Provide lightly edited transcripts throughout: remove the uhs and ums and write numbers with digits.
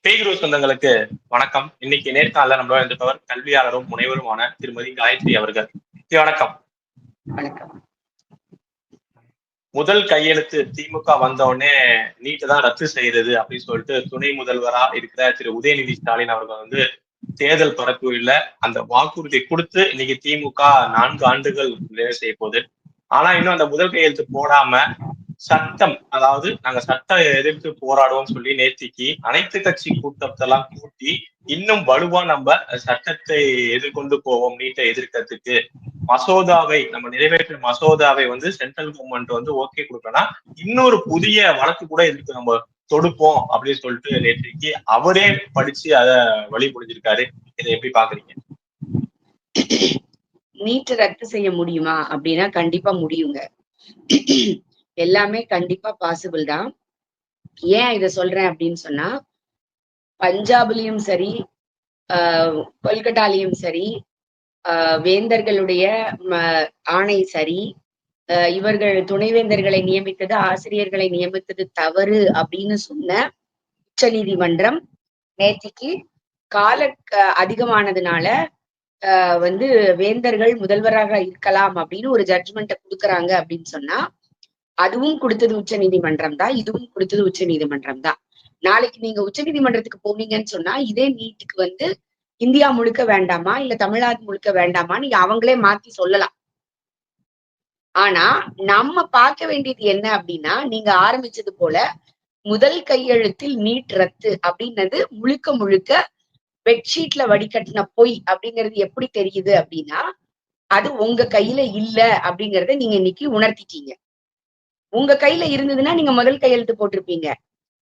பேய்குரு சொந்தங்களுக்கு வணக்கம். இன்னைக்கு நேர்காணல நம்மளோட இருப்பவர் கல்வியாளரும் முனைவருமான திருமதி காயத்ரி அவர்கள். வணக்கம். வணக்கம். முதல் கையெழுத்து திமுக வந்த உடனே நீட்டை தான் ரத்து செய்யறது அப்படின்னு சொல்லிட்டு துணை முதல்வரா இருக்கிற திரு உதயநிதி ஸ்டாலின் அவர்கள் வந்து தேர்தல் பரப்புரையில அந்த வாக்குறுதியை கொடுத்து இன்னைக்கு திமுக 4 ஆண்டுகள் நிறைவு செய்ய போகுது. ஆனா இன்னும் அந்த முதல் கையெழுத்து போடாம சட்டம், அதாவது நாங்க சட்டம் எதிர்த்து போராடுவோம் சொல்லி நேத்திக்கு அனைத்து கட்சி கூட்டத்தெல்லாம் கூட்டி இன்னும் வலுவா நம்ம சட்டத்தை எதிர்கொண்டு போவோம் நீட்டை எதிர்க்கிறதுக்கு மசோதாவை நம்ம நிறைவேற்ற மசோதாவை வந்து சென்ட்ரல் கவர்மெண்ட் வந்து ஓகே கொடுக்கணும், இன்னொரு புதிய வழக்கு கூட இதுக்கு நம்ம தொடுப்போம் அப்படின்னு சொல்லிட்டு நேற்றைக்கு அவரே படிச்சு அத வழி முடிஞ்சிருக்காரு. இதை எப்படி பாக்குறீங்க? நீட் ரத்து செய்ய முடியுமா அப்படின்னா கண்டிப்பா முடியுங்க. எல்லாமே கண்டிப்பா பாசிபிள் தான். ஏன் இத சொல்றேன் அப்படின்னு சொன்னா, பஞ்சாப்லயும் சரி, கொல்கட்டாலையும் சரி, வேந்தர்களுடைய ஆணை சரி, இவர்கள் துணைவேந்தர்களை நியமித்தது, ஆசிரியர்களை நியமித்தது தவறு அப்படின்னு சொன்ன உச்ச நீதிமன்றம் நேத்திக்கு கால அதிகமானதுனால வந்து வேந்தர்கள் முதல்வராக இருக்கலாம் அப்படின்னு ஒரு ஜட்ஜ்மெண்ட்டை கொடுக்குறாங்க அப்படின்னு சொன்னா, அதுவும் கொடுத்தது உச்ச நீதிமன்றம் தான், இதுவும் கொடுத்தது உச்ச நீதிமன்றம் தான். நாளைக்கு நீங்க உச்ச நீதிமன்றத்துக்கு போனீங்கன்னு சொன்னா, இதே நீட்டுக்கு வந்து இந்தியா முழுக்க வேண்டாமா இல்ல தமிழ்நாடு முழுக்க வேண்டாமா நீங்க அவங்களே மாத்தி சொல்லலாம். ஆனா நம்ம பார்க்க வேண்டியது என்ன அப்படின்னா, நீங்க ஆரம்பிச்சது போல முதல் கையெழுத்தில் நீட் ரத்து அப்படின்னது முழுக்க முழுக்க பெட்ஷீட்ல வடிகட்டின பொய் அப்படிங்கிறது எப்படி தெரியுது அப்படின்னா, அது உங்க கையில இல்ல அப்படிங்கறத நீங்க இன்னைக்கு உணர்த்திட்டீங்க. உங்க கையில இருந்ததுன்னா நீங்க முதல் கையெழுத்து போட்டிருப்பீங்க.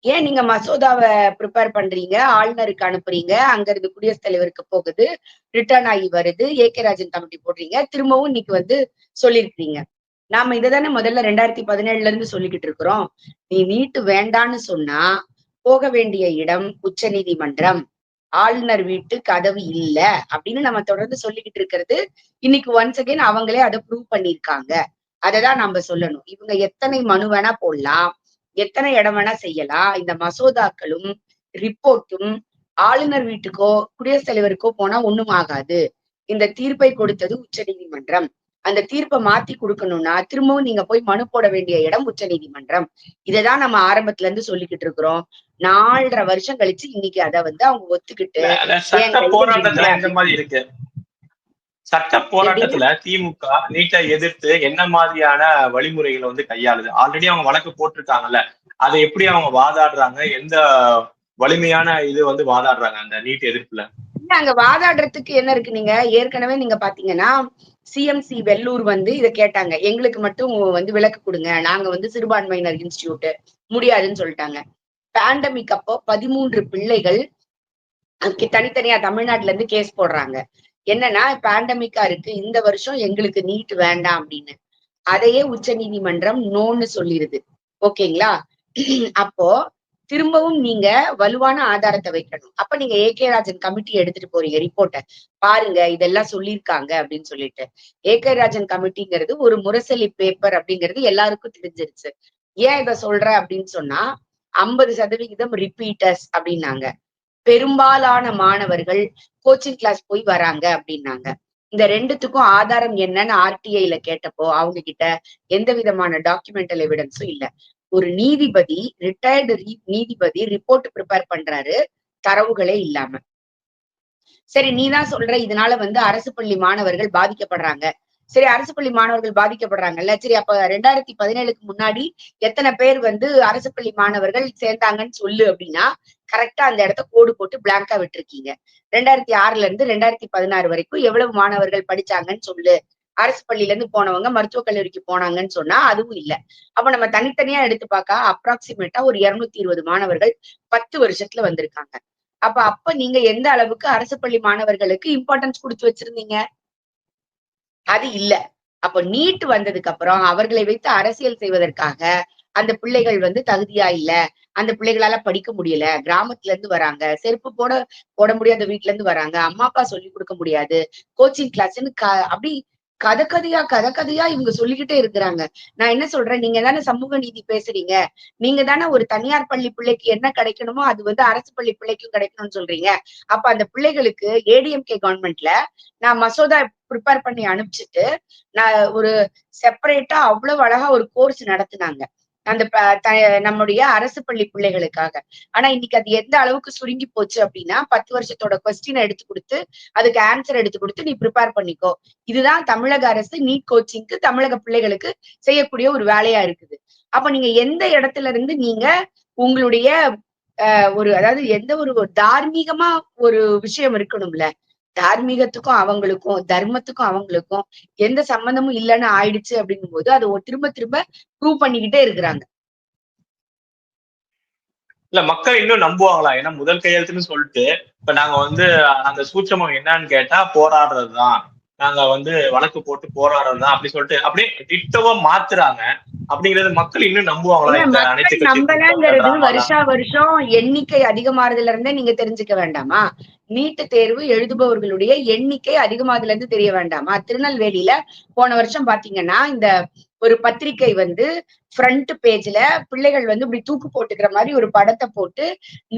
ஏன் நீங்க மசோதாவை ப்ரிப்பேர் பண்றீங்க, ஆளுநருக்கு அனுப்புறீங்க, அங்க இருந்து குடியரசுத் தலைவருக்கு போகுது, ரிட்டர்ன் ஆகி வருது, ஏ.கே. ராஜன் கமிட்டி போடுறீங்க, திரும்பவும் இன்னைக்கு வந்து சொல்லிருக்கீங்க. நாம இததானே முதல்ல 2017ல இருந்து சொல்லிக்கிட்டு இருக்கிறோம். நீ நீட்டு வேண்டான்னு சொன்னா போக வேண்டிய இடம் உச்ச நீதிமன்றம், ஆளுநர் வீட்டு கதவு இல்ல அப்படின்னு நம்ம தொடர்ந்து சொல்லிக்கிட்டு இருக்கிறது. இன்னைக்கு ஒன்ஸ் அகைன் அவங்களே அதை ப்ரூவ் பண்ணிருக்காங்க. அததான் நம்ம சொல்லணும். இவங்க எத்தனை மனு வேணா போடலாம், எத்தனை இடம் வேணா செய்யலாம். இந்த மசோதாக்களும் ரிப்போர்ட்டும் ஆளுநர் வீட்டுக்கோ குடியரசுத் தலைவருக்கோ போனா ஒண்ணும் ஆகாது. இந்த தீர்ப்பை கொடுத்தது உச்ச நீதிமன்றம். அந்த தீர்ப்பை மாத்தி கொடுக்கணும்னா திரும்பவும் நீங்க போய் மனு போட வேண்டிய இடம் உச்ச நீதிமன்றம். இததான் நம்ம ஆரம்பத்துல இருந்து சொல்லிக்கிட்டு இருக்கிறோம். 4.5 வருஷம் கழிச்சு இன்னைக்கு அதை வந்து அவங்க ஒத்துக்கிட்டு சட்ட போராட்டத்துல எந்த மாதிரி இருக்கு? சட்ட போராட்டத்துல திமுக நீட்டை எதிர்த்து என்ன மாதிரியான வழிமுறைகளை வந்து கையாளுது? ஆல்ரெடி அவங்க வழக்கு போட்டிருக்காங்கல்ல, அதை எப்படி அவங்க வாதாடுறாங்க? எந்த வலிமையான இது வந்து வாதாடுறாங்க அந்த நீட் எதிர்ப்புல? அங்க வாதாடுறதுக்கு என்ன இருக்கு? நீங்க ஏற்கனவே நீங்க பாத்தீங்கன்னா சிஎம்சி வெள்ளூர் வந்து இதை கேட்டாங்க, எங்களுக்கு மட்டும் வந்து விலக்கு கொடுங்க, நாங்க வந்து சிறுபான்மையினர் இன்ஸ்டிடியூட் முடியாதுன்னு சொல்லிட்டாங்க. பேண்டமிக் அப்போ 13 பிள்ளைகள் தனித்தனியா தமிழ்நாட்டுல இருந்து கேஸ் போடுறாங்க. என்னன்னா பேண்டமிக்கா இருக்கு, இந்த வருஷம் எங்களுக்கு நீட் வேண்டாம் அப்படின்னு. அதையே உச்ச நீதிமன்றம் நோன்னு சொல்லிருது. ஓகேங்களா? அப்போ திரும்பவும் நீங்க வலுவான ஆதாரத்தை வைக்கணும். அப்ப நீங்க ஏ.கே. ராஜன் கமிட்டி எடுத்துட்டு போறீங்க ரிப்போர்ட்டை, பாருங்க இதெல்லாம் சொல்லியிருக்காங்க அப்படின்னு சொல்லிட்டு. ஏ.கே. ராஜன் கமிட்டிங்கிறது ஒரு முரசொலி பேப்பர் அப்படிங்கிறது எல்லாருக்கும் தெரிஞ்சிருச்சு. ஏன் இதை சொல்ற அப்படின்னு சொன்னா, 50% ரிப்பீட்டர்ஸ் அப்படின்னாங்க. பெரும்பாலான மாணவர்கள் கோச்சிங் கிளாஸ் போய் வராங்க அப்படின்னாங்க. இந்த ரெண்டுத்துக்கும் ஆதாரம் என்னன்னு ஆர்டிஐல கேட்டப்போ அவங்க கிட்ட எந்த விதமான டாக்குமெண்டல் எவிடன்ஸும் இல்ல. ஒரு நீதிபதி, ரிட்டையர்டு நீதிபதி ரிப்போர்ட் ப்ரிப்பேர் பண்றாரு, தரவுகளே இல்லாம. சரி, நீதான் சொல்ற இதனால வந்து அரசு பள்ளி மாணவர்கள் பாதிக்கப்படுறாங்க. சரி, அரசு பள்ளி மாணவர்கள் பாதிக்கப்படுறாங்கல்ல, சரி அப்ப 2017க்கு முன்னாடி எத்தனை பேர் வந்து அரசு பள்ளி மாணவர்கள் சேர்ந்தாங்கன்னு சொல்லு அப்படின்னா கரெக்டா அந்த இடத்த கோடு போட்டு பிளாங்கா விட்டுருக்கீங்க. 2006ல இருந்து 2016 வரைக்கும் எவ்வளவு மாணவர்கள் படிச்சாங்கன்னு சொல்லு. அரசு பள்ளியில இருந்து போனவங்க மருத்துவக் கல்லூரிக்கு போனாங்கன்னு சொன்னா அதுவும் இல்ல. அப்ப நம்ம தனித்தனியா எடுத்து பார்க்க அப்ராக்சிமேட்டா ஒரு 220 மாணவர்கள் 10 வருஷத்துல வந்திருக்காங்க. அப்ப நீங்க எந்த அளவுக்கு அரசு பள்ளி மாணவர்களுக்கு இம்பார்ட்டன்ஸ் கொடுத்து வச்சிருந்தீங்க? அது இல்ல. அப்ப நீட் வந்ததுக்கு அப்புறம் அவர்களை வைத்து அரசியல் செய்வதற்காக அந்த பிள்ளைகள் வந்து தகுதியா இல்ல, அந்த பிள்ளைகளால படிக்க முடியல, கிராமத்துல இருந்து வராங்க, செருப்பு போட முடியாத வீட்டுல இருந்து வராங்க, அம்மா அப்பா சொல்லி கொடுக்க முடியாது, கோச்சிங் கிளாஸ்ன்னு அப்படி கதை கதையா இவங்க சொல்லிக்கிட்டே இருக்கிறாங்க. நான் என்ன சொல்றேன், நீங்க தானே சமூக நீதி பேசுறீங்க. நீங்க தானே ஒரு தனியார் பள்ளி பிள்ளைக்கு என்ன கிடைக்கணுமோ அது வந்து அரசு பள்ளி பிள்ளைக்கும் கிடைக்கணும்னு சொல்றீங்க. அப்ப அந்த பிள்ளைகளுக்கு ஏடிஎம்கே கவர்மெண்ட்ல நான் மசோதா ப்ரிப்பேர் பண்ணி அனுப்பிச்சுட்டு, நான் ஒரு செப்பரேட்டா அவ்வளவு அழகா ஒரு கோர்ஸ் நடத்துனாங்க. அந்த நம்முடைய அரசு பள்ளி பிள்ளைகளுக்காக. ஆனா இன்னைக்கு அது எந்த அளவுக்கு சுருங்கி போச்சு அப்படின்னா, 10 வருஷத்தோட கொஸ்டின் எடுத்து குடுத்து, அதுக்கு ஆன்சர் எடுத்து குடுத்து, நீ ப்ரிப்பேர் பண்ணிக்கோ. இதுதான் தமிழக அரசு நீட் கோச்சிங்க்கு தமிழக பிள்ளைகளுக்கு செய்யக்கூடிய ஒரு வேலையா இருக்குது. அப்ப நீங்க எந்த இடத்துல இருந்து நீங்க உங்களுடைய ஒரு அதாவது எந்த ஒரு தார்மீகமா ஒரு விஷயம் இருக்கணும்ல. தார்மீகத்துக்கும் அவங்களுக்கும், தர்மத்துக்கும் அவங்களுக்கும் எந்த சம்மந்தமும் இல்லன்னு ஆயிடுச்சு அப்படிங்கும்போது, அத திரும்ப திரும்ப ப்ரூவ் பண்ணிக்கிட்டே இருக்கிறாங்க. இல்ல மக்கள் இன்னும் நம்புவாங்களா? ஏன்னா முதல் கையெழுத்துன்னு சொல்லிட்டு, இப்ப நாங்க வந்து அந்த சூட்சமம் என்னன்னு கேட்டா போராடுறதுதான். நாங்க வந்து வழக்கு போட்டு போராடுறதுதான் அப்படி சொல்லிட்டு அப்படியே டிட்டோவா மாத்துறாங்க. அப்படிங்கிறது மக்கள் இன்னும் நம்புவாங்களா? இந்த மக்கள் அனைத்து கட்சி கூட்டம், இந்த நம்பலங்கிறது டிராமாலாம்? வருஷா வருஷம் எண்ணிக்கை அதிகமாறதுல இருந்தே நீங்க தெரிஞ்சுக்க வேண்டாமா? நீட் தேர்வு எழுதுபவர்களுடைய எண்ணிக்கை அதிகமாதுல இருந்து தெரிய வேண்டாமா? திருநெல்வேலியில போன வருஷம் பாத்தீங்கன்னா, இந்த ஒரு பத்திரிகை வந்து ஃப்ரண்ட் பேஜ்ல பிள்ளைகள் வந்து இப்படி தூக்கு போட்டுக்கிற மாதிரி ஒரு படத்தை போட்டு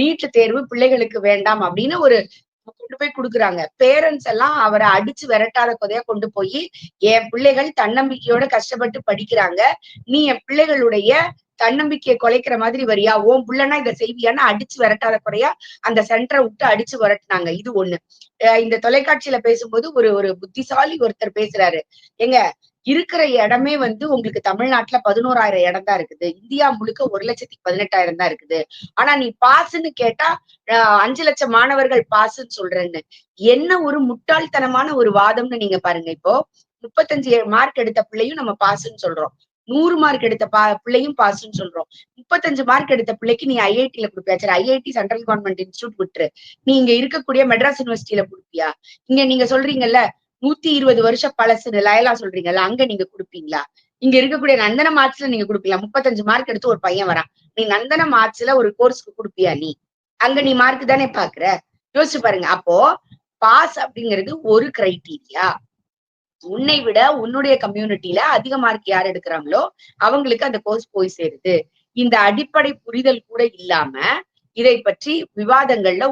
நீட் தேர்வு பிள்ளைகளுக்கு வேண்டாம் அப்படின்னு ஒரு கொண்டு போய் குடுக்குறாங்க. பேரண்ட்ஸ் எல்லாம் அவரை அடிச்சு விரட்டாத கொதையா கொண்டு போய் என் பிள்ளைகள் தன்னம்பிக்கையோட கஷ்டப்பட்டு படிக்கிறாங்க. நீ என் பிள்ளைகளுடைய தன்னம்பிக்கையை குலைக்கிற மாதிரி வரியா? உன் புள்ளனா இதை செய்வியான்னு அடிச்சு விரட்டாத குறையா அந்த சென்டரை விட்டு அடிச்சு விரட்டினாங்க. இது ஒண்ணு. இந்த தொலைக்காட்சியில பேசும்போது ஒரு ஒரு புத்திசாலி ஒருத்தர் பேசுறாரு. ஏங்க இருக்கிற இடமே வந்து உங்களுக்கு தமிழ்நாட்டுல 11,000 இடம் தான் இருக்குது. இந்தியா முழுக்க 1,18,000 தான் இருக்குது. ஆனா நீ பாஸ்ன்னு கேட்டா 5 லட்சம் மாணவர்கள் பாஸ்ன்னு சொல்றேன்னு. என்ன ஒரு முட்டாள்தனமான ஒரு வாதம்னு நீங்க பாருங்க. இப்போ 35 மார்க் எடுத்த பிள்ளையும் நம்ம பாஸ்ன்னு சொல்றோம். 100 மார்க் எடுத்த பிள்ளையும் பாஸ்ன்னு சொல்றோம். 35 மார்க் எடுத்த பிள்ளைக்கு நீ ஐஐடில கொடுப்பியா? சரி, ஐஐடி சென்ட்ரல் கவர்மெண்ட் இன்ஸ்டியூட் விட்டுரு. நீ இங்க இருக்கக்கூடிய மெட்ராஸ் யூனிவர்சிட்டியில கொடுப்பியா? இங்க நீங்க சொல்றீங்கல்ல 120 வருஷம் பழசுன்னு லயலா சொல்றீங்கல்ல, அங்க நீங்க குடுப்பீங்களா? இங்க இருக்கக்கூடிய நந்தனம் ஆர்ட்ஸ்ல நீங்க குடுப்பீங்களா? 35 மார்க் எடுத்து ஒரு பையன் வரான். நீ நந்தனம் ஆர்ட்ஸ்ல ஒரு கோர்ஸ்க்கு குடுப்பியா நீ? அங்க நீ மார்க் தானே பாக்குற. யோசிச்சு பாருங்க. அப்போ பாஸ் அப்படிங்கிறது ஒரு கிரைட்டீரியா. உன்னை விட உன்னுடைய கம்யூனிட்டியில அதிக மார்க் யார் எடுக்கிறாங்களோ அவங்களுக்கு அந்த கோர்ஸ் போய் சேருது. இந்த அடிப்படை புரிதல் கூட இல்லாம இதை பற்றி விவாதங்கள்ல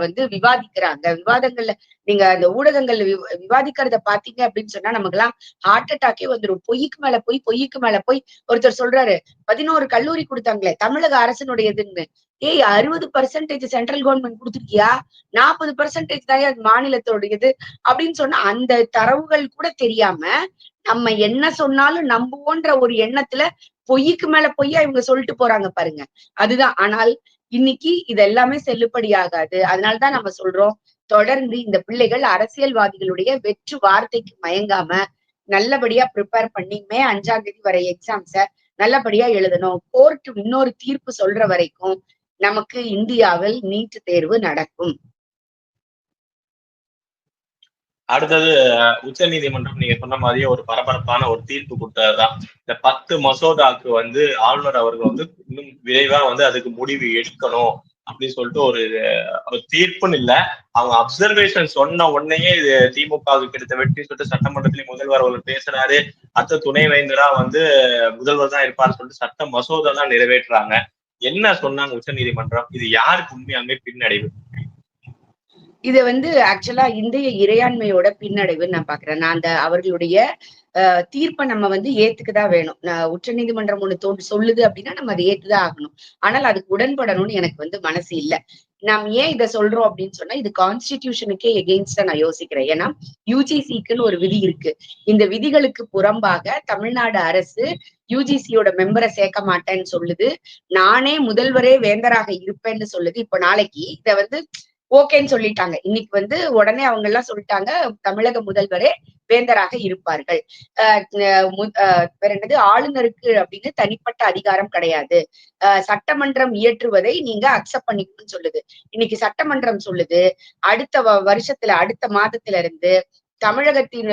வந்து விவாதிக்கிறாங்க. விவாதங்கள்ல நீங்க அந்த ஊடகங்கள்ல விவாதிக்கிறத பாத்தீங்க அப்படின்னு சொன்னா நமக்கெல்லாம் ஹார்ட் அட்டாக்கே வந்துடும். பொய்க்கு மேல போய் பொய்க்கு மேல போய் ஒருத்தர் சொல்றாரு 11 கல்லூரி கொடுத்தாங்களே தமிழக அரசினுடையதுன்னு. ஏய் 60% சென்ட்ரல் கவர்மெண்ட் கொடுத்துருக்கியா? 40% தான் மாநிலத்தோடையது அப்படின்னு சொன்னா அந்த தரவுகள் கூட தெரியாம நம்ம என்ன சொன்னாலும் நம்புவோன்ற ஒரு எண்ணத்துல பொய்க்கு மேல பொய்யா இவங்க சொல்லிட்டு போறாங்க பாருங்க. அதுதான். ஆனால் இன்னைக்கு இது எல்லாமே செல்லுபடி ஆகாது. அதனாலதான் நம்ம சொல்றோம், தொடர்ந்து இந்த பிள்ளைகள் அரசியல்வாதிகளுடைய வெற்று வார்த்தைக்கு மயங்காம நல்லபடியா ப்ரிப்பேர் பண்ணி மே 5ஆம் தேதி வரை எக்ஸாம்ஸ நல்லபடியா எழுதணும். கோர்ட் இன்னொரு தீர்ப்பு சொல்ற வரைக்கும் நமக்கு இந்தியாவில் நீட் தேர்வு நடக்கும். அடுத்தது உச்ச நீதிமன்றம் நீங்க சொன்ன மாதிரியே ஒரு பரபரப்பான ஒரு தீர்ப்பு கொடுத்ததுதான். இந்த 10 மசோதாக்கு வந்து ஆளுநர் அவர்கள் வந்து இன்னும் விரைவா வந்து அதுக்கு முடிவு எடுக்கணும் அப்படின்னு சொல்லிட்டு ஒரு தீர்ப்புன்னு இல்ல, அவங்க அப்சர்வேஷன் சொன்ன உடனேயே இது திமுகவுக்கு கிடைத்த வெற்றி சொல்லிட்டு சட்டமன்றத்திலேயே முதல்வர் அவர்கள் பேசுறாரு. அடுத்த துணைவேந்தரா வந்து முதல்வர் தான் இருப்பார்னு சொல்லிட்டு சட்ட மசோதா தான் நிறைவேற்றுறாங்க. என்ன சொன்னாங்க உச்ச நீதிமன்றம்? இது யாருக்கு உண்மையாலுமே பின்னடைவு? இத வந்து ஆக்சுவலா இந்திய இறையாண்மையோட பின்னடைவுன்னு நான் பாக்குறேன். நான் அந்த அவர்களுடைய தீர்ப்பை நம்ம வந்து ஏத்துக்குதான் வேணும். உச்ச நீதிமன்றம் ஒண்ணு சொல்லுது அப்படின்னா நம்ம அதை ஏத்துதான் ஆகணும். ஆனால் அதுக்கு உடன்படணும்னு எனக்கு வந்து மனசு இல்ல. நாம் ஏன் இதை சொல்றோம் அப்படின்னு சொன்னா இது கான்ஸ்டிடியூஷனுக்கே எகெயின்ஸ்டா நான் யோசிக்கிறேன். ஏன்னா யுஜிசிக்குன்னு ஒரு விதி இருக்கு. இந்த விதிகளுக்கு புறம்பாக தமிழ்நாடு அரசு யுஜிசியோட மெம்பரை சேர்க்க மாட்டேன்னு சொல்லுது. நானே முதல்வரே வேந்தராக இருப்பேன்னு சொல்லுது. இப்ப நாளைக்கு இத வந்து ஓகேன்னு சொல்லிட்டாங்க. இன்னைக்கு வந்து உடனே அவங்க எல்லாம் சொல்லிட்டாங்க தமிழக முதல்வரே வேந்தராக இருப்பார்கள். வேற என்னது ஆளுநருக்கு அப்படின்னு தனிப்பட்ட அதிகாரம் கிடையாது. சட்டமன்றம் இயற்றுவதை நீங்க அக்செப்ட் பண்ணிக்கணும்னு சொல்லுது. இன்னைக்கு சட்டமன்றம் சொல்லுது அடுத்த வருஷத்துல அடுத்த மாதத்துல இருந்து தமிழகத்தின்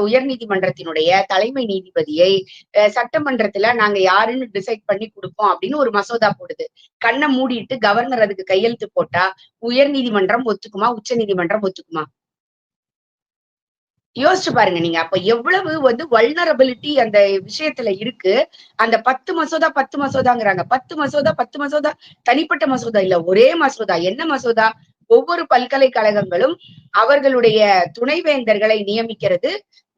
உயர் நீதிமன்றத்தினுடைய தலைமை நீதிபதியை சட்டமன்றத்துல நாங்க யாருன்னு டிசைட் பண்ணி கொடுப்போம் அப்படின்னு ஒரு மசோதா போடுது. கண்ணை மூடிட்டு கவர்னர் அதுக்கு கையெழுத்து போட்டா உயர் நீதிமன்றம் ஒத்துக்குமா? உச்ச நீதிமன்றம் ஒத்துக்குமா? யோசிச்சு பாருங்க நீங்க. அப்ப எவ்வளவு வந்து வல்னரபிலிட்டி அந்த விஷயத்துல இருக்கு. அந்த 10 மசோதா 10 மசோதாங்கிறாங்க. 10 மசோதா தனிப்பட்ட மசோதா இல்ல. ஒரே மசோதா. என்ன மசோதா? ஒவ்வொரு பல்கலைக்கழகங்களும் அவர்களுடைய துணைவேந்தர்களை நியமிக்கிறது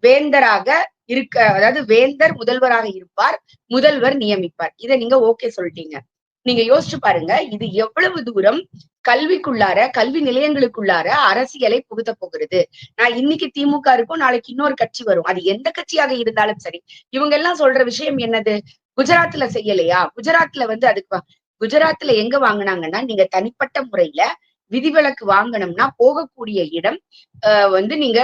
வேந்தராக இருக்க, அதாவது வேந்தர் முதல்வராக இருப்பார், முதல்வர் நியமிப்பார். இத நீங்க ஓகே சொல்லிட்டீங்க. நீங்க யோசிச்சு பாருங்க, இது எவ்வளவு தூரம் கல்விக்குள்ளார, கல்வி நிலையங்களுக்குள்ளார அரசியலை புகுத்த போகிறது. நான் இன்னைக்கு திமுக இருக்கும், நாளைக்கு இன்னொரு கட்சி வரும். அது எந்த கட்சியாக இருந்தாலும் சரி. இவங்க எல்லாம் சொல்ற விஷயம் என்னது? குஜராத்ல செய்யலையா? குஜராத்ல வந்து அதுக்கு குஜராத்ல எங்க வாங்குனாங்கன்னா, நீங்க தனிப்பட்ட முறையில விதிவிலக்கு வாங்கணும்னா போகக்கூடிய இடம் வந்து நீங்க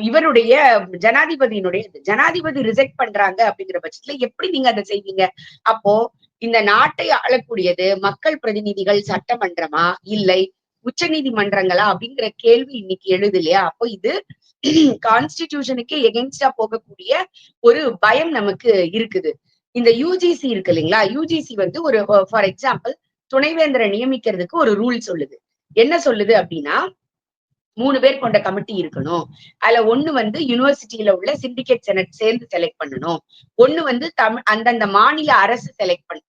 இவருடைய ஜனாதிபதியினுடைய ஜனாதிபதி ரிஜெக்ட் பண்றாங்க அப்படிங்கிற பட்சத்துல எப்படி நீங்க அதை செய்வீங்க? அப்போ இந்த நாட்டை ஆளக்கூடியது மக்கள் பிரதிநிதிகள் சட்டமன்றமா இல்லை உச்ச நீதிமன்றங்களா அப்படிங்கிற கேள்வி இன்னைக்கு எழுது இல்லையா? அப்போ இது கான்ஸ்டிடியூஷனுக்கு எகென்ஸ்டா போகக்கூடிய ஒரு பயம் நமக்கு இருக்குது. இந்த யுஜிசி இருக்கு இல்லைங்களா? யுஜிசி வந்து ஒரு ஃபார் எக்ஸாம்பிள் துணைவேந்தரை நியமிக்கிறதுக்கு ஒரு ரூல் சொல்லுது. என்ன சொல்லுது அப்படின்னா, 3 பேர் கொண்ட கமிட்டி இருக்கணும். அதுல ஒண்ணு வந்து யூனிவர்சிட்டியில உள்ள சிண்டிகேட் செனட் சேர்ந்து செலக்ட் பண்ணணும். ஒண்ணு வந்து அந்தந்த மாநில அரசு செலக்ட் பண்ணணும்.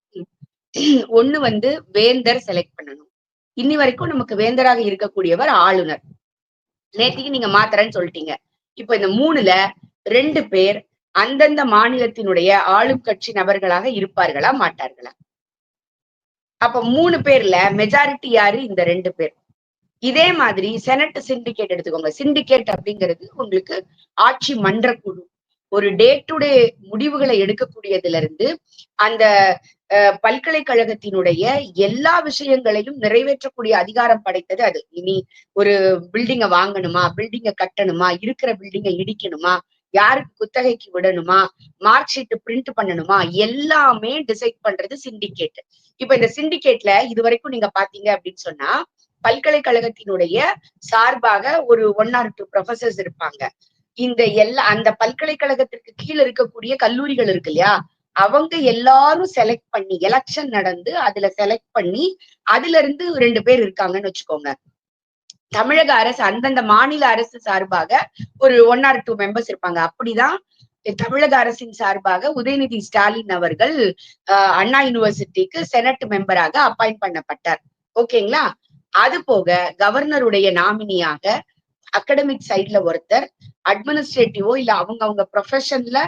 ஒண்ணு வந்து வேந்தர் செலக்ட் பண்ணணும். இன்னி வரைக்கும் நமக்கு வேந்தராக இருக்கக்கூடியவர் ஆளுநர். நேத்திக்கு நீங்க மாத்துறேன்னு சொல்லிட்டீங்க. இப்ப இந்த 3ல 2 பேர் அந்தந்த மாநிலத்தினுடைய ஆளும் கட்சி நபர்களாக இருப்பார்களா மாட்டார்களா? அப்ப 3 பேர்ல மெஜாரிட்டி யாரு? இந்த 2 பேர். இதே மாதிரி செனட் சிண்டிகேட் எடுத்துக்கோங்க. சிண்டிகேட் அப்படிங்கிறது உங்களுக்கு ஆட்சி மன்ற குழு. ஒரு டே டு டே முடிவுகளை எடுக்கக்கூடியதுல இருந்து அந்த பல்கலைக்கழகத்தினுடைய எல்லா விஷயங்களையும் நிறைவேற்றக்கூடிய அதிகாரம் படைத்தது அது. இனி ஒரு பில்டிங்க வாங்கணுமா, பில்டிங்க கட்டணுமா, இருக்கிற பில்டிங்க இடிக்கணுமா, யாருக்கு குத்தகைக்கு விடணுமா, மார்க் ஷீட் பிரிண்ட் பண்ணணுமா, எல்லாமே டிசைட் பண்றது சிண்டிகேட். இப்ப இந்த சிண்டிகேட்ல இது வரைக்கும் நீங்க பாத்தீங்க அப்படின்னு சொன்னா பல்கலைக்கழகத்தினுடைய சார்பாக ஒரு 1 or 2 ப்ரொஃபசர்ஸ் இருப்பாங்க. இந்த அந்த பல்கலைக்கழகத்திற்கு கீழே இருக்கக்கூடிய கல்லூரிகள் இருக்கு இல்லையா? அவங்க எல்லாரும் செலக்ட் பண்ணி எலெக்ஷன் நடந்து அதுல செலக்ட் பண்ணி அதுல இருந்து 2 பேர் இருக்காங்கன்னு வச்சுக்கோங்க. தமிழக அரசு அந்தந்த மாநில அரசு சார்பாக ஒரு 1 or 2 மெம்பர்ஸ் இருப்பாங்க. அப்படிதான் தமிழக அரசின் சார்பாக உதயநிதி ஸ்டாலின் அவர்கள் அண்ணா யூனிவர்சிட்டிக்கு செனட் மெம்பராக அப்பாயிண்ட் பண்ணப்பட்டார். ஓகேங்களா? அது போக கவர்னருடைய நாமினியாக அகடமிக் சைட்ல ஒருத்தர், அட்மினிஸ்ட்ரேட்டிவோ இல்ல அவங்க ப்ரொஃபஷன்ல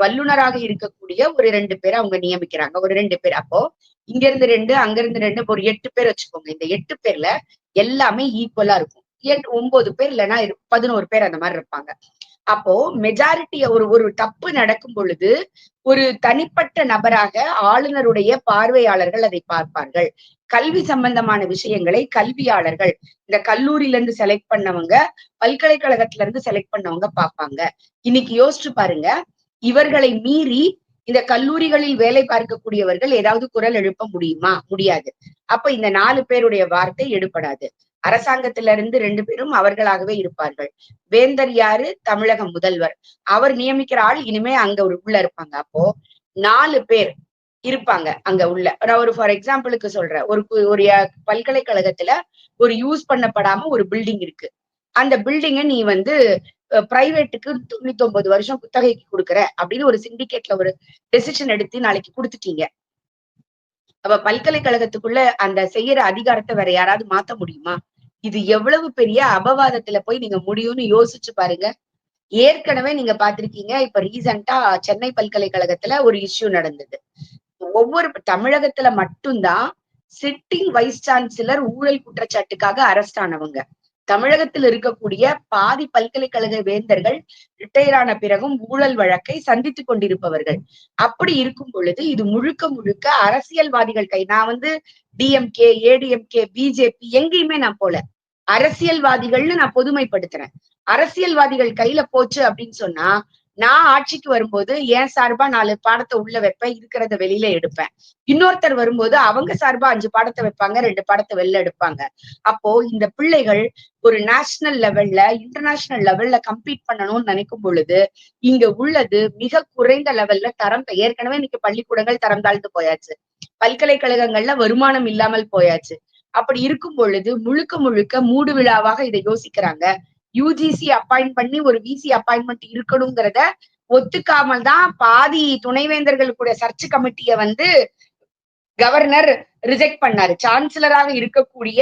வல்லுநராக இருக்கக்கூடிய ஒரு 2 பேரை அவங்க நியமிக்கிறாங்க. ஒரு 2 பேர். அப்போ இங்க இருந்து 2 அங்க இருந்து 2 ஒரு 8 பேர் வச்சுக்கோங்க. இந்த 8 பேர்ல எல்லாமே ஈக்குவலா இருக்கும். 9 பேர் இல்லைன்னா 11 பேர் அந்த மாதிரி இருப்பாங்க. அப்போ மெஜாரிட்டிய ஒரு தப்பு நடக்கும் பொழுது ஒரு தனிப்பட்ட நபராக ஆளுநருடைய பார்வையாளர்கள் அதை பார்ப்பார்கள். கல்வி சம்பந்தமான விஷயங்களை கல்வியாளர்கள், இந்த கல்லூரியில இருந்து செலக்ட் பண்ணவங்க, பல்கலைக்கழகத்துல இருந்து செலக்ட் பண்ணவங்க பார்ப்பாங்க. இன்னைக்கு யோசிச்சு பாருங்க, இவர்களை மீறி இந்த கல்லூரிகளில் வேலை பார்க்கக்கூடியவர்கள் ஏதாவது குரல் எழுப்ப முடியுமா? முடியாது. அப்ப இந்த 4 பேருடைய வார்த்தை எடுபடாது. அரசாங்கத்தில இருந்து 2 பேரும் அவர்களாகவே இருப்பார்கள். வேந்தர் யாரு? தமிழக முதல்வர். அவர் நியமிக்கிற ஆள் இனிமே அங்க உள்ள இருப்பாங்க. அப்போ 4 பேர் இருப்பாங்க அங்க உள்ள. நான் ஒரு ஃபார் எக்ஸாம்பிளுக்கு சொல்றேன். ஒரு பல்கலைக்கழகத்துல ஒரு யூஸ் பண்ணப்படாம ஒரு பில்டிங் இருக்கு. அந்த பில்டிங்க நீ வந்து பிரைவேட்டுக்கு 99 வருஷம் குத்தகைக்கு கொடுக்குற அப்படின்னு ஒரு சிண்டிகேட்ல ஒரு டெசிஷன் எடுத்து நாளைக்கு கொடுத்துட்டீங்க. அப்ப பல்கலைக்கழகத்துக்குள்ள அந்த செய்யற அதிகாரத்தை வேற யாராவது மாத்த முடியுமா? இது எவ்வளவு பெரிய அபவாதத்துல போய் நீங்க முடியும்னு யோசிச்சு பாருங்க. ஏற்கனவே நீங்க பாத்திருக்கீங்க, இப்ப ரீசெண்டா சென்னை பல்கலைக்கழகத்துல ஒரு இஷ்யூ நடந்தது. ஒவ்வொரு தமிழகத்துல மட்டும்தான் சிட்டிங் வைஸ் சான்சலர் ஊழல் குற்றச்சாட்டுக்காக அரெஸ்ட் ஆனவங்க. தமிழகத்தில் இருக்கக்கூடிய பாதி பல்கலைக்கழக வேந்தர்கள் ரிட்டையர் ஆன பிறகும் ஊழல் வழக்கை சந்தித்துக் கொண்டிருப்பவர்கள். அப்படி இருக்கும் பொழுது இது முழுக்க முழுக்க அரசியல்வாதிகள் கை. நான் வந்து டிஎம்கே, ஏடிஎம்கே, பிஜேபி எங்கேயுமே நான் போல. அரசியல்வாதிகள்னு நான் பொதுமைப்படுத்துறேன். அரசியல்வாதிகள் கையில போச்சு அப்படின்னு சொன்னா, நான் ஆட்சிக்கு வரும்போது என் சார்பா 4 பாடத்தை உள்ள வைப்பேன், இருக்கிறத வெளியில எடுப்பேன். இன்னொருத்தர் வரும்போது அவங்க சார்பா 5 பாடத்தை வைப்பாங்க, 2 பாடத்தை வெளில எடுப்பாங்க. அப்போ இந்த பிள்ளைகள் ஒரு நேஷனல் லெவல்ல, இன்டர்நேஷனல் லெவல்ல கம்பீட் பண்ணணும்னு நினைக்கும் பொழுது இங்க உள்ளது மிக குறைந்த லெவல்ல தரம். ஏற்கனவே இன்னைக்கு பள்ளிக்கூடங்கள் தரம் தாழ்ந்து போயாச்சு. பல்கலைக்கழகங்கள்ல வருமானம் இல்லாமல் போயாச்சு. அப்படி இருக்கும் பொழுது முழுக்க முழுக்க மூடு விழாவாக இதை யோசிக்கிறாங்க. யூஜிசி அப்பாயிண்ட் பண்ணி ஒரு விசி அப்பாயின்மெண்ட் இருக்கணுங்கிறத ஒத்துக்காமல் தான் பாதி துணைவேந்தர்களுடைய சர்ச் கமிட்டிய வந்து கவர்னர் ரிஜெக்ட் பண்ணாரு. சான்சலராக இருக்கக்கூடிய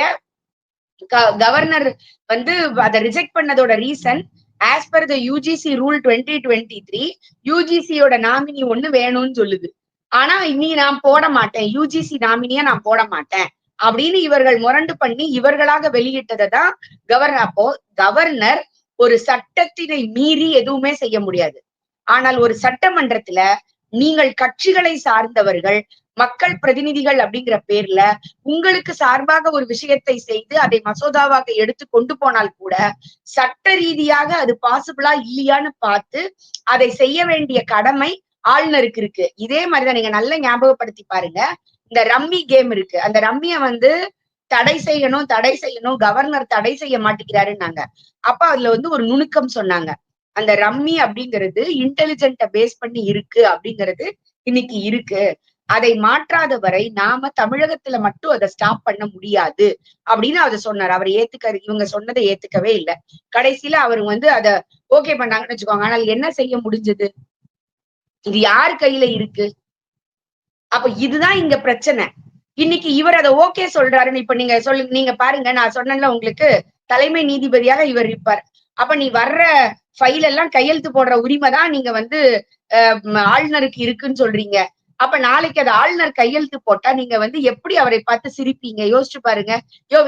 கவர்னர் வந்து அதை ரிஜெக்ட் பண்ணதோட reason, as per the UGC rule 2023 யூஜிசியோட நாமினி ஒண்ணு வேணும்னு சொல்லுது. ஆனா இனி நான் போட மாட்டேன், யூஜிசி நாமினியா நான் போட மாட்டேன் அப்படின்னு இவர்கள் முரண்டு பண்ணி இவர்களாக வெளியிட்டதை தான் கவர்னர். அப்போ கவர்னர் ஒரு சட்டத்தினை மீறி எதுவுமே செய்ய முடியாது. ஆனால் ஒரு சட்டமன்றத்துல நீங்கள் கட்சிகளை சார்ந்தவர்கள், மக்கள் பிரதிநிதிகள் அப்படிங்கிற பேர்ல உங்களுக்கு சார்பாக ஒரு விஷயத்தை செய்து அதை மசோதாவாக எடுத்து கொண்டு போனால் கூட சட்ட ரீதியாக அது பாசிபிளா இல்லையான்னு பார்த்து அதை செய்ய வேண்டிய கடமை ஆளுநருக்கு இருக்கு. இதே மாதிரிதான் நீங்க நல்லா ஞாபகப்படுத்தி பாருங்க, இந்த ரம்மி கேம் இருக்கு, அந்த ரம்மிய வந்து தடை செய்யணும் கவர்னர் தடை செய்ய மாட்டேங்கிறாருன்னாங்க. அப்ப அதுல வந்து ஒரு நுணுக்கம் சொன்னாங்க, அந்த ரம்மி அப்படிங்கிறது இன்டெலிஜென்ட பேஸ் பண்ணி இருக்கு அப்படிங்கிறது இன்னைக்கு இருக்கு, அதை மாற்றாத வரை நாம தமிழகத்துல மட்டும் அதை ஸ்டாப் பண்ண முடியாது அப்படின்னு அதை சொன்னார். அவர் இவங்க சொன்னதை ஏத்துக்கவே இல்லை. கடைசியில அவர் வந்து அதை ஓகே பண்ணாங்கன்னு வச்சுக்கோங்க. ஆனால் என்ன செய்ய முடிஞ்சது? இது யார் கையில இருக்கு? அப்ப இதுதான் இங்க பிரச்சனை. இன்னைக்கு இவர் அதை ஓகே சொல்றாருன்னு இப்ப நீங்க பாருங்க, நான் சொன்னேன்ல உங்களுக்கு, தலைமை நீதிபதியாக இவர் இருப்பார். அப்ப நீ வர்ற ஃபைல் எல்லாம் கையெழுத்து போடுற உரிமை தான் நீங்க வந்து ஆளுநருக்கு இருக்குன்னு சொல்றீங்க. அப்ப நாளைக்கு அது ஆளுநர் கையெழுத்து போட்டா நீங்க வந்து எப்படி அவரை பார்த்து சிரிப்பீங்க? யோசிச்சு பாருங்க.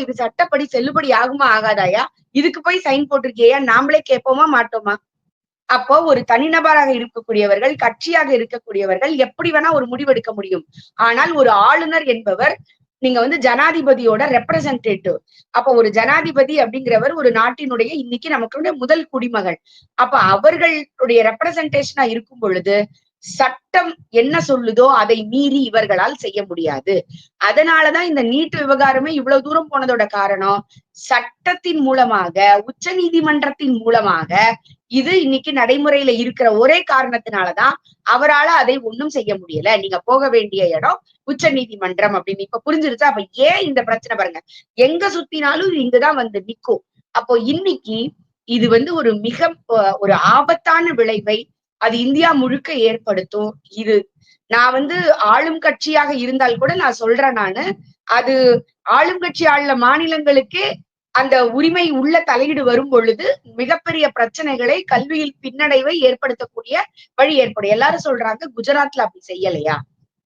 இது சட்டப்படி செல்லுபடி ஆகுமா ஆகாதாயா? இதுக்கு போய் சைன் போட்டிருக்கியா? நாமளே கேட்போமா மாட்டோமா? அப்போ ஒரு தனிநபராக இருக்கக்கூடியவர்கள், கட்சியாக இருக்கக்கூடியவர்கள் எப்படி வேணா ஒரு முடிவெடுக்க முடியும். ஆனால் ஒரு ஆளுநர் என்பவர் நீங்க வந்து ஜனாதிபதியோட ரெப்ரசன்டேட்டிவ். அப்ப ஒரு ஜனாதிபதி அப்படிங்கிறவர் ஒரு நாட்டினுடைய இன்னைக்கு நமக்கு முதல் குடிமகன். அப்ப அவர்களுடைய ரெப்ரசன்டேஷனா இருக்கும் பொழுது சட்டம் என்ன சொல்லுதோ அதை மீறி இவர்களால் செய்ய முடியாது. அதனாலதான் இந்த நீட் விவகாரமே இவ்வளவு தூரம் போனதோட காரணம், சட்டத்தின் மூலமாக, உச்ச நீதிமன்றத்தின் மூலமாக இது இன்னைக்கு நடைமுறையில இருக்கிற ஒரே காரணத்தினாலதான் அவரால அதை ஒண்ணும் செய்ய முடியல. நீங்க போக வேண்டிய இடம் உச்ச நீதிமன்றம் அப்படின்னு இப்ப புரிஞ்சிருச்சா? அப்ப ஏன் இந்த பிரச்சனை பாருங்க, எங்க சுத்தினாலும் இது இங்கதான் வந்து நிக்கும். அப்போ இன்னைக்கு இது வந்து ஒரு ஆபத்தான விளைவை அது இந்தியா முழுக்க ஏற்படுத்தும். இது நான் வந்து ஆளும் கட்சியாக இருந்தால் கூட நான் சொல்றேன், அது ஆளும் கட்சி ஆளுல மாநிலங்களுக்கே அந்த உரிமை உள்ள தலையீடு வரும் பொழுது மிகப்பெரிய பிரச்சனைகளை, கல்வியில் பின்னடைவை ஏற்படுத்தக்கூடிய வழி ஏற்படும். எல்லாரும் சொல்றாங்க குஜராத்ல அப்படி செய்யலையா?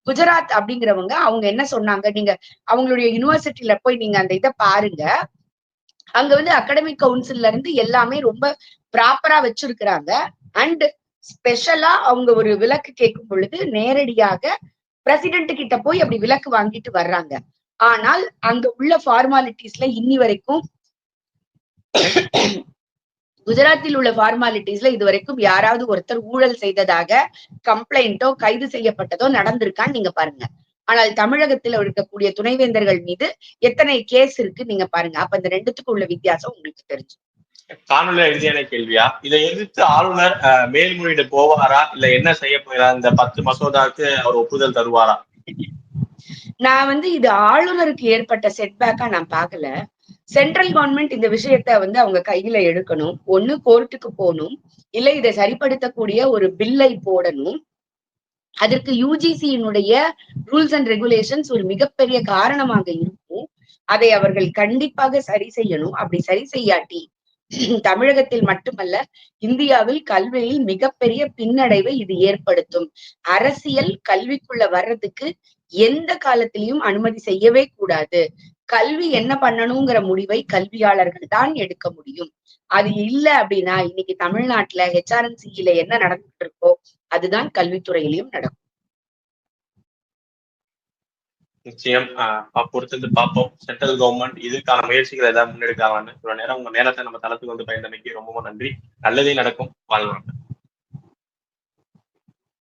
குஜராத் அப்படிங்கிறவங்க அவங்க என்ன சொன்னாங்க, நீங்க அவங்களுடைய யூனிவர்சிட்டியில போய் நீங்க அந்த இதை பாருங்க. அங்க வந்து அகாடமிக் கவுன்சில்ல இருந்து எல்லாமே ரொம்ப ப்ராப்பரா வச்சிருக்கிறாங்க. அண்ட் ஸ்பெஷலா அவங்க ஒரு விலக்கு கேட்கும் பொழுது நேரடியாக பிரசிடென்ட் கிட்ட போய் அப்படி விலக்கு வாங்கிட்டு வர்றாங்க. ஆனால் அங்க உள்ள ஃபார்மாலிட்டிஸ்ல இன்னி வரைக்கும் குஜராத்தில் உள்ள ஃபார்மாலிட்டிஸ்ல இது வரைக்கும் யாராவது ஒருத்தர் ஊழல் செய்ததாக கம்ப்ளைண்டோ கைது செய்யப்பட்டதோ நடந்திருக்கான்னு நீங்க பாருங்க. ஆனால் தமிழகத்துல இருக்கக்கூடிய துணைவேந்தர்கள் மீது எத்தனை கேஸ் இருக்கு நீங்க பாருங்க. அப்ப இந்த ரெண்டுத்துக்கும் உள்ள வித்தியாசம் உங்களுக்கு தெரிஞ்சு. காணொலி இறுதியான கேள்வியா, இதை எதிர்த்து ஆளுநர் மேல்முறையீடு போவாரா, இல்ல என்ன செய்ய போகிறார்? இந்த 10 மசோதாவுக்கு அவர் ஒப்புதல் தருவாரா? நான் வந்து இது ஆளுநருக்கு ஏற்பட்ட செட்பேக்கா நான் பாக்கல. சென்ட்ரல் கவர்மெண்ட் இந்த விஷயத்த வந்து அவங்க கையில எடுக்கணும். ஒண்ணு கோர்ட்டுக்கு போகணும், இல்ல இதை சரிப்படுத்தக்கூடிய ஒரு பில்லை போடணும். அதற்கு யூஜிசியினுடைய ரூல்ஸ் அண்ட் ரெகுலேஷன்ஸ் ஒரு மிகப்பெரிய காரணமாக இருக்கும். அதை அவர்கள் கண்டிப்பாக சரி செய்யணும். அப்படி சரி செய்யாட்டி தமிழகத்தில் மட்டுமல்ல, இந்தியாவில் கல்வியில் மிகப்பெரிய பின்னடைவை இது ஏற்படுத்தும். அரசியல் கல்விக்குள்ள வர்றதுக்கு எந்த காலத்திலையும் அனுமதி செய்யவே கூடாது. கல்வி என்ன பண்ணணுங்கிற முடிவை கல்வியாளர்கள் தான் எடுக்க முடியும். அது இல்ல அப்படின்னா இன்னைக்கு தமிழ்நாட்டுல HRNCல என்ன நடந்துட்டு இருக்கோ அதுதான் கல்வித்துறையிலையும் நடக்கும். நிச்சயம் பொறுத்து பார்ப்போம். சென்ட்ரல் கவர்மெண்ட் இதுக்கான முயற்சிகளை ஏதாவது முன்னெடுக்காங்கன்னு. இவ்வளவு நேரம் உங்க நேரத்தை நம்ம தளத்துக்கு வந்து பயந்தமைக்கு ரொம்ப நன்றி. நல்லதே நடக்கும். வாழ்வாங்க.